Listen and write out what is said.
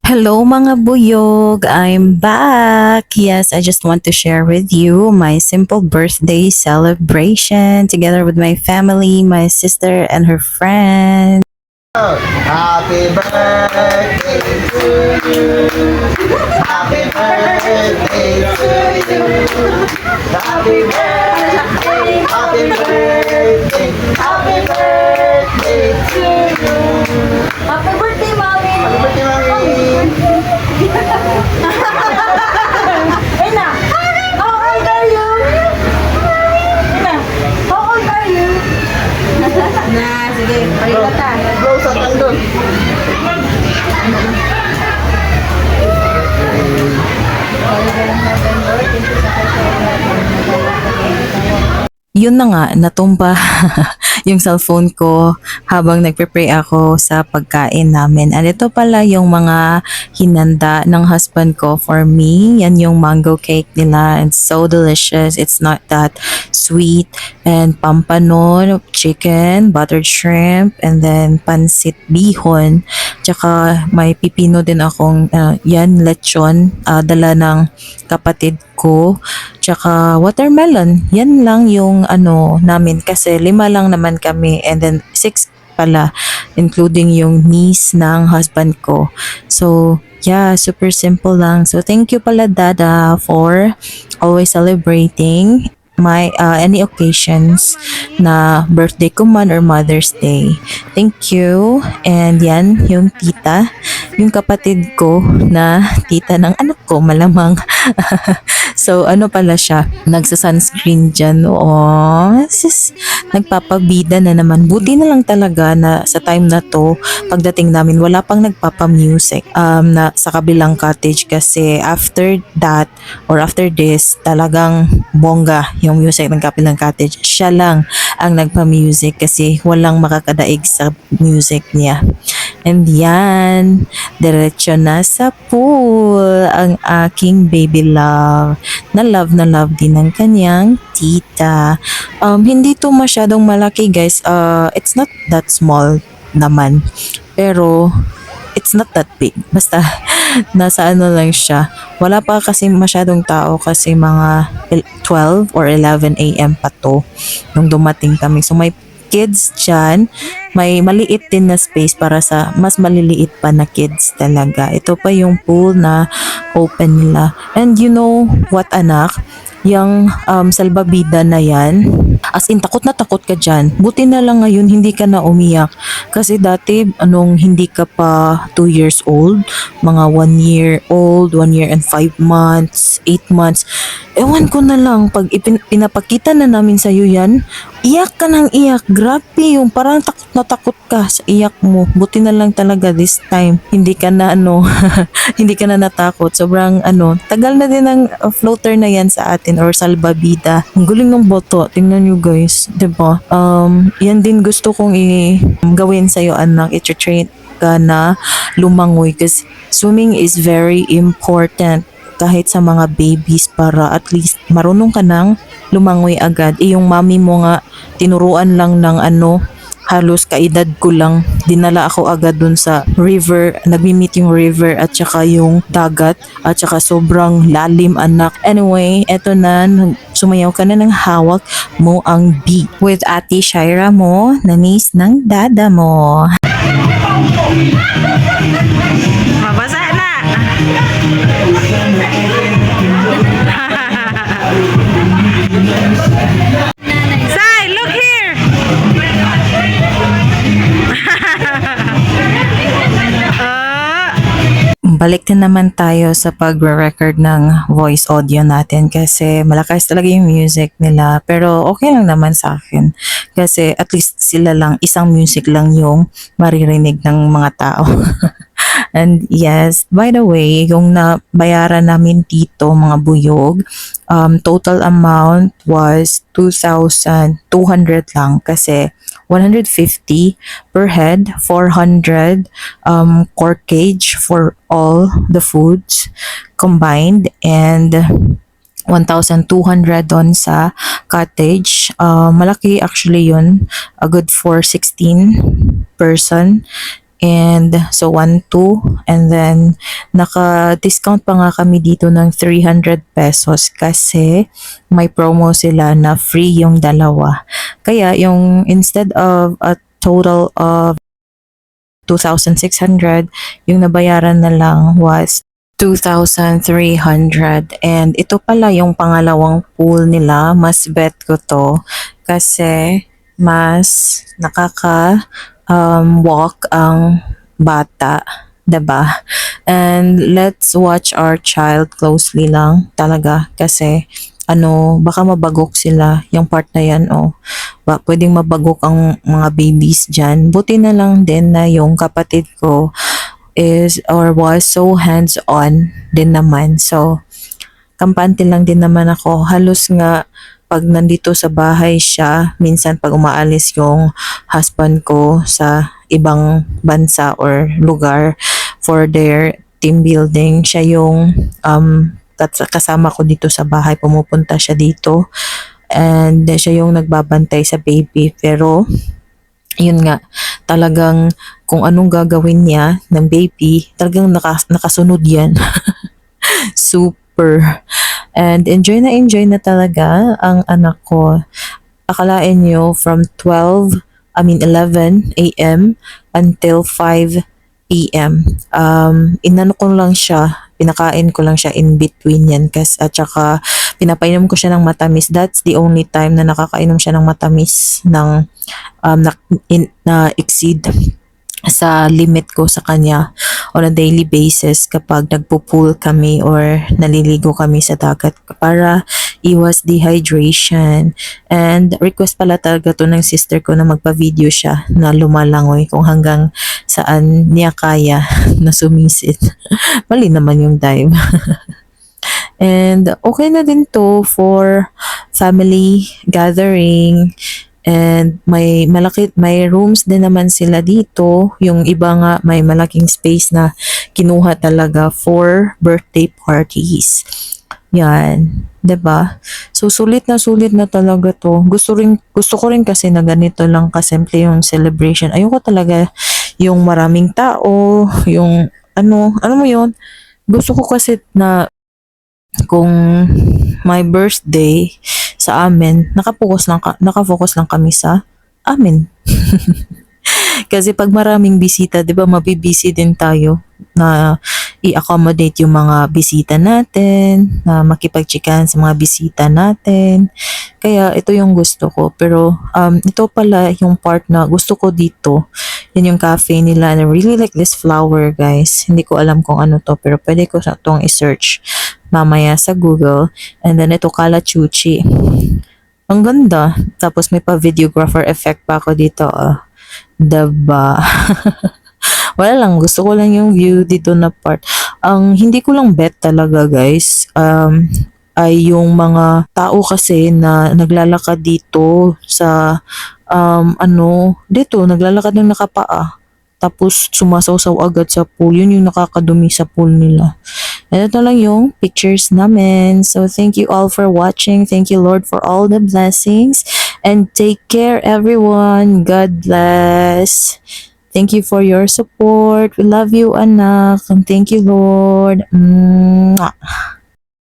Hello mga buyog, I'm back. Yes, I just want to share with you my simple birthday celebration together with my family, my sister and her friends. Happy birthday to you. Happy birthday to you. Happy birthday, happy birthday, happy birthday to you. Happy birthday, Mommy! Happy birthday, Mami! Ayun na! How old are you? Ayun na! How old are you? Na, sige, palit ka. Bro, sa tandon. Yun na nga, natumba yung cellphone ko habang nagpe-pray ako sa pagkain namin. And ito pala yung mga hinanda ng husband ko for me. Yan yung mango cake nila. It's so delicious. It's not that sweet. And pampano, chicken, buttered shrimp, and then pansit bihon. Tsaka may pipino din akong yan, lechon. Dala ng kapatid ko. Tsaka watermelon. Yan lang yung namin kasi 5 lang naman kami and then 6 pala including yung niece ng husband ko. So, yeah, super simple lang. So, thank you pala Dada for always celebrating my any occasions na birthday ko man or Mother's Day. Thank you. And yan, yung tita, yung kapatid ko na tita ng anak ko, malamang. So, ano pala siya? Nagsa-sunscreen dyan. Oh, sis, nagpapabida na naman. Buti na lang talaga na sa time na to, pagdating namin, wala pang nagpapa-music na sa kabilang cottage kasi after that or after this, talagang bongga yung music ng kabilang cottage. Siya lang ang nagpa-music kasi walang makakadaig sa music niya. And yan, diretso na sa pool ang aking baby love. Na love din ng kanyang tita. Hindi to masyadong malaki guys. It's not that small naman. Pero it's not that big. Basta nasa ano lang siya. Wala pa kasi masyadong tao kasi mga 12 or 11 a.m. pa to nung dumating kami. So may kids dyan. May maliit din na space para sa mas maliliit pa na kids talaga. Ito pa yung pool na open nila. And you know what anak? Yung salbabida na yan, as in takot na takot ka dyan. Buti na lang ngayon hindi ka na umiyak. Kasi dati anong hindi ka pa 2 years old, mga 1 year old, 1 year and 5 months, 8 months. Ewan ko na lang, pag pinapakita na namin sa'yo yan, iyak ka ng iyak. Grabe yung parang takot na takot ka sa iyak mo. Buti na lang talaga this time. Hindi ka na hindi ka na natakot. Sobrang tagal na din ang floater na yan sa atin or salbabida. Ang guling ng boto. Tingnan nyo guys. 'Di ba? Yan din gusto kong gawin sa'yo anak. I-train ka na lumangoy kasi swimming is very important kahit sa mga babies para at least marunong ka nang lumangoy agad. Yung mami mo nga tinuruan lang ng halos kaedad ko lang. Dinala ako agad dun sa river, nagmi-meet yung river at saka yung dagat at saka sobrang lalim anak. Anyway, eto na, sumayaw ka na ng hawak mo ang beat with Ate Shaira mo na niece ng dada mo. Mabasa na! Sai, look here! Balik na naman tayo sa pagre-record ng voice audio natin kasi malakas talaga yung music nila pero okay lang naman sa akin kasi at least sila lang, isang music lang yung maririnig ng mga tao. And yes, by the way, yung nabayaran namin dito mga buyog, total amount was 2,200 lang kasi 150 per head, 400 corkage for all the foods combined, and 1,200 doon sa cottage. Malaki actually yun. Good for 16 person. And so 1, 2. And then naka-discount pa nga kami dito ng 300 pesos kasi may promo sila na free yung dalawa. Kaya yung instead of a total of 2,600, yung nabayaran na lang was 2,300. And ito pala yung pangalawang pool nila. Mas bet ko to kasi mas walk ang bata, 'di ba? And let's watch our child closely lang talaga kasi baka mabagok sila yung part na yan, pwedeng mabagok ang mga babies dyan. Buti na lang din na yung kapatid ko is or was so hands-on din naman. So, kampante lang din naman ako. Halos nga pag nandito sa bahay siya, minsan pag umaalis yung husband ko sa ibang bansa or lugar for their team building, siya yung kasama ko dito sa bahay. Pumupunta siya dito and siya yung nagbabantay sa baby. Pero yun nga, talagang kung anong gagawin niya ng baby, talagang nakasunod yan. Super. And enjoy na talaga ang anak ko. Akalain nyo from 11 a.m. until 5 p.m. Inano ko lang siya, pinakain ko lang siya in between yan at saka pinapainom ko siya ng matamis. That's the only time na nakakainom siya ng matamis ng na exceed sa limit ko sa kanya on a daily basis kapag nagpo-pool kami or naliligo kami sa dagat para iwas dehydration. And request pala talaga to ng sister ko na magpa-video siya na lumalangoy kung hanggang saan niya kaya na sumisid. Mali naman yung dive. And okay na din to for family gathering. And may rooms din naman sila dito. Yung iba nga may malaking space na kinuha talaga for birthday parties. Yan, 'di ba? So sulit na talaga to. Gusto ko rin kasi na ganito lang kasimple yung celebration. Ayoko talaga yung maraming tao, yung ano mo yun? Gusto ko kasi na kung my birthday sa amin, nakafocus lang kami sa amin. Kasi pag maraming bisita, 'di ba, mabibisi din tayo na i-accommodate yung mga bisita natin, na makipagchikan sa mga bisita natin. Kaya ito yung gusto ko. Pero ito pala yung part na gusto ko dito. Yan yung cafe nila. And I really like this flower, guys. Hindi ko alam kung ano to, pero pwede ko itong i-search mamaya sa Google. And then ito, Kalachuchi. Ang ganda. Tapos may pa-videographer effect pa ako dito. Diba? Wala lang. Gusto ko lang yung view dito na part. Ang hindi ko lang bet talaga, guys, ay yung mga tao kasi na naglalakad dito sa dito naglalakad ng nakapaa. Tapos sumasawsaw agad sa pool. Yun yung nakakadumi sa pool nila. And ito lang yung pictures namin. So thank you all for watching. Thank you, Lord, for all the blessings. And take care, everyone. God bless. Thank you for your support. We love you, anak. And thank you, Lord. Mwah.